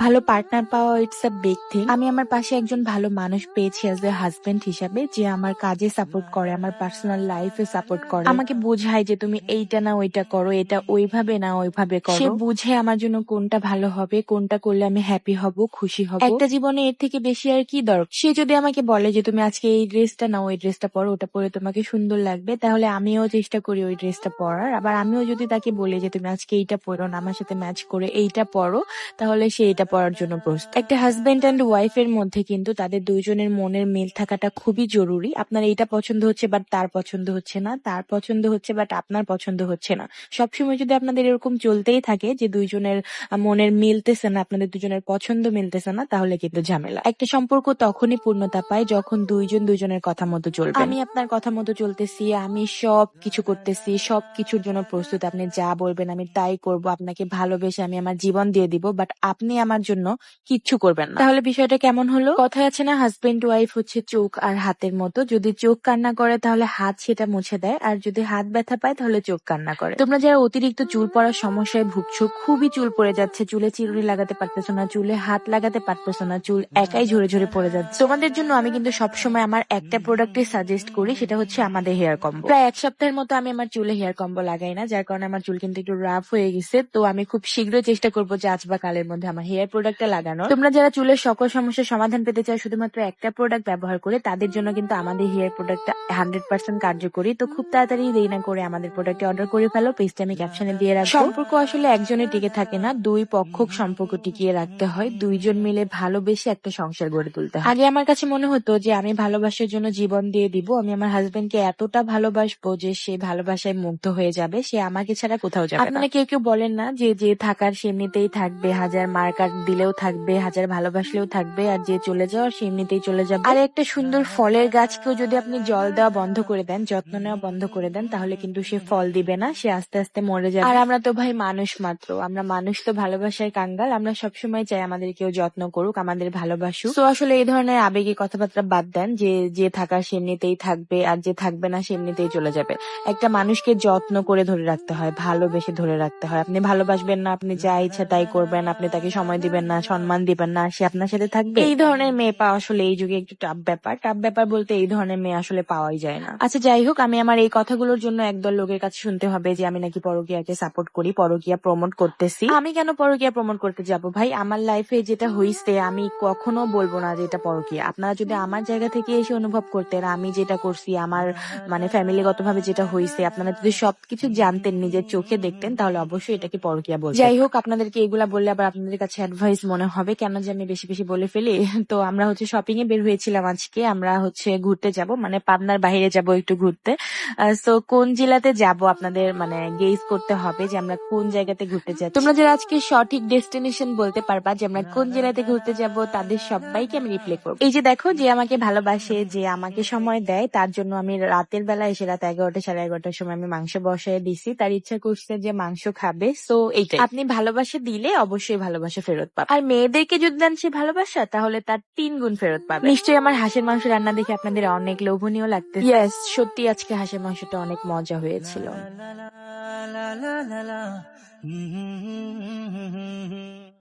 ভালো পার্টনার পাওয়া it's a big thing. আমি আমার পাশে একজন ভালো মানুষ পেয়েছি অ্যাজ এ হাজবেন্ড হিসাবে, যে আমার কাজে সাপোর্ট করে, আমার পার্সোনাল লাইফে সাপোর্ট করে, আমাকে বোঝায় যে তুমি এইটা না ওইটা করো, এটা ওইভাবে না ওইভাবে করো। সে বুঝে আমার জন্য কোনটা ভালো হবে, কোনটা করলে আমি হ্যাপি হব, খুশি হব। একটা জীবনে এর থেকে বেশি আর কি দরকার। সে যদি আমাকে বলে যে তুমি আজকে এই ড্রেসটা নাও, ওই ড্রেসটা পরো, ওটা পরে তোমাকে সুন্দর লাগবে, তাহলে আমিও চেষ্টা করি ওই ড্রেসটা পরার। আবার আমিও যদি তাকে বলি যে তুমি আজকে এইটা পরো না, আমার সাথে ম্যাচ করে এইটা পরো, তাহলে সে এটা পড়ার জন্য প্রস্তুত। একটা হাজবেন্ড অ্যান্ড ওয়াইফ এর মধ্যে কিন্তু তাদের দুইজনের মনের মিল থাকাটা খুবই জরুরি। আপনার এইটা পছন্দ হচ্ছে বাট তার পছন্দ হচ্ছে না, তার পছন্দ হচ্ছে বাট আপনার পছন্দ হচ্ছে না। সবসময় যদি আপনাদের এরকম চলতেই থাকে যে দুইজনের মনের মিলতেছে না, আপনাদের দুজনের পছন্দ মিলতেছে না, তাহলে কিন্তু ঝামেলা। একটা সম্পর্ক তখনই পূর্ণতা পায় যখন দুইজন দুইজনের কথা মতো চলবে। আমি আপনার কথা মতো চলতেছি, আমি সব কিছু করতেছি, সব কিছুর জন্য প্রস্তুত, আপনি যা বলবেন আমি তাই করব, আপনাকে ভালোবেসে আমি আমার জীবন দিয়ে দিব, বাট আপনি আমার জন্য কিচ্ছু করবেন না। তাহলে বিষয়টা কেমন হলো? কথায় আছে না, হাজবেন্ড ওয়াইফ হচ্ছে চোখ আর হাতের মতো। যদি চোখ কান্না করে তাহলে হাত সেটা মুছে দেয়, আর যদি হাত ব্যথা পায় তাহলে চোখ কান্না করে। তোমরা যারা অতিরিক্ত চুল পড়ার সমস্যায় ভুগছো, খুবই চুল পড়ে যাচ্ছে, চুলে চিরুনি লাগাতে পারতেছো না, চুলে হাত লাগাতে পারতেছো না, চুল একাই ঝরে ঝরে পড়ে যাচ্ছে, তোমাদের জন্য আমি কিন্তু সবসময় আমার একটা প্রোডাক্টই সাজেস্ট করি, সেটা হচ্ছে আমাদের হেয়ার কম্বো। প্রায় এক সপ্তাহের মতো আমি আমার চুলে হেয়ার কম্বো লাগাই না, যার কারণে আমার চুল কিন্তু একটু রাফ হয়ে গেছে। তো আমি খুব শীঘ্রই চেষ্টা করবো যে আজ বা কালের মধ্যে আমার হেয়ার প্রোডাক্টটা লাগানোর। তোমরা যারা চুলের সকল সমস্যার সমাধান পেতে চাও শুধুমাত্র একটা প্রোডাক্ট ব্যবহার করে, তাদের জন্য কিন্তু আমাদের হেয়ার প্রোডাক্টটা 100% কার্যকরী। তো খুব তাড়াতাড়ি দেরি না করে আমাদের প্রোডাক্টটি অর্ডার করে ফেলো, পেজটা আমি ক্যাপশনে দিয়ে রাখবো। সম্পর্ক আসলে একজনে টিকে থাকে না, দুই পক্ষ সম্পর্ক টিকিয়ে রাখতে হয়, দুইজন মিলে ভালোবেসে একটা সংসার গড়ে তুলতে হয়। আগে আমার কাছে মনে হতো যে আমি ভালোবাসার জন্য জীবন দিয়ে দিব, আমি আমার হাজবেন্ডকে এতটা ভালোবাসবো যে সে ভালোবাসায় মুগ্ধ হয়ে যাবে, সে আমাকে ছাড়া কোথাও যাবে না। আপনারা কেউ কেউ বলেন না যে যে থাকার সে এমনিতেই থাকবে, হাজার মার্কার দিলেও থাকবে, হাজার ভালোবাসলেও থাকবে, আর যে চলে যাওয়ার সে এমনিতেই চলে যাবে। আর একটা সুন্দর ফলের গাছকেও যদি আপনি জল দেওয়া বন্ধ করে দেন, যত্ন নেওয়া বন্ধ করে দেন, তাহলে কিন্তু সে ফল দিবে না, সে আস্তে আস্তে মরে যাবে। আর আমরা তো ভাই মানুষ মাত্র, আমরা মানুষ তো ভালোবাসার কাঙ্গাল, আমরা সবসময় চাই আমাদের কেউ যত্ন করুক, আমাদের ভালোবাসুক। তো আসলে এই ধরনের আবেগী কথাবার্তা বাদ দেন, যে যে থাকার সে এমনিতেই থাকবে, আর যে থাকবে না সে এমনিতেই চলে যাবে। একটা মানুষকে যত্ন করে ধরে রাখতে হয়, ভালোবেসে ধরে রাখতে হয়। আপনি ভালোবাসবেন না, আপনি যা ইচ্ছা তাই করবেন, আপনি তাকে সময় দিবেন না, সম্মান দিবেন না, সে আপনার সাথে থাকবে? এই ধরনের মেয়ে পাওয়া আসলে এই যুগে একটু টাফ ব্যাপার। টাফ ব্যাপার বলতে এই ধরনের মেয়ে আসলে পাওয়াই যায় না। আচ্ছা যাই হোক, আমি আমার এই কথাগুলোর জন্য একদল লোকের কাছে শুনতে হবে যে আমি নাকি পরকীয়াকে সাপোর্ট করি, পরকীয়া প্রমোট করতেছি। আমি কেন পরকীয়া প্রমোট করতে যাব ভাই? আমার লাইফে যেটা হইছে আমি কখনো বলবো না যে এটা পরকীয়া। আপনারা যদি আমার জায়গা থেকে এসে অনুভব করতেন আমি যেটা করছি, আমার মানে ফ্যামিলিগত ভাবে যেটা হইছে, আপনারা যদি সবকিছু জানতেন, নিজের চোখে দেখতেন, তাহলে অবশ্যই এটাকে পরকীয়া বলতেন। যাই হোক, আপনাদেরকে এগুলা বললে আবার আপনাদের কাছে অ্যাডভাইস মনে হবে কেন যে আমি বেশি বেশি বলে ফেলি। তো আমরা হচ্ছে শপিং এ বের হয়েছিলাম আজকে, আমরা হচ্ছে ঘুরতে যাব, মানে পাবনার বাইরে যাব একটু ঘুরতে। সো কোন জেলাতে যাব আপনাদের মানে গেস করতে হবে যে আমরা কোন জায়গাতে ঘুরতে যাচ্ছি। তোমরা যারা আজকে সঠিক ডেস্টিনেশন বলতে পারবা যে আমরা কোন জেলাতে ঘুরতে যাব, তাদের সবাইকে আমি রিপ্লে করবো। এই যে দেখো, যে আমাকে ভালোবাসে, যে আমাকে সময় দেয়, তার জন্য আমি রাতের বেলা এসে রাত 11টা 11:30টার সময় আমি মাংস বসায় দিছি, তার ইচ্ছা করছে যে মাংস খাবে। সো এইটাই, আপনি ভালোবাসা দিলে অবশ্যই ভালোবাসা ফেরত পাবে, আর মেয়েদেরকে যদি দেন সে ভালোবাসা, তাহলে তার 3 গুণ ফেরত পাবে। নিশ্চয়ই আমার হাঁসের মাংস রান্না দেখে আপনাদের অনেক লোভনীয় লাগতেছে। ইয়েস, সত্যি আজকে হাঁসের মাংসটা অনেক মজা হয়েছিল।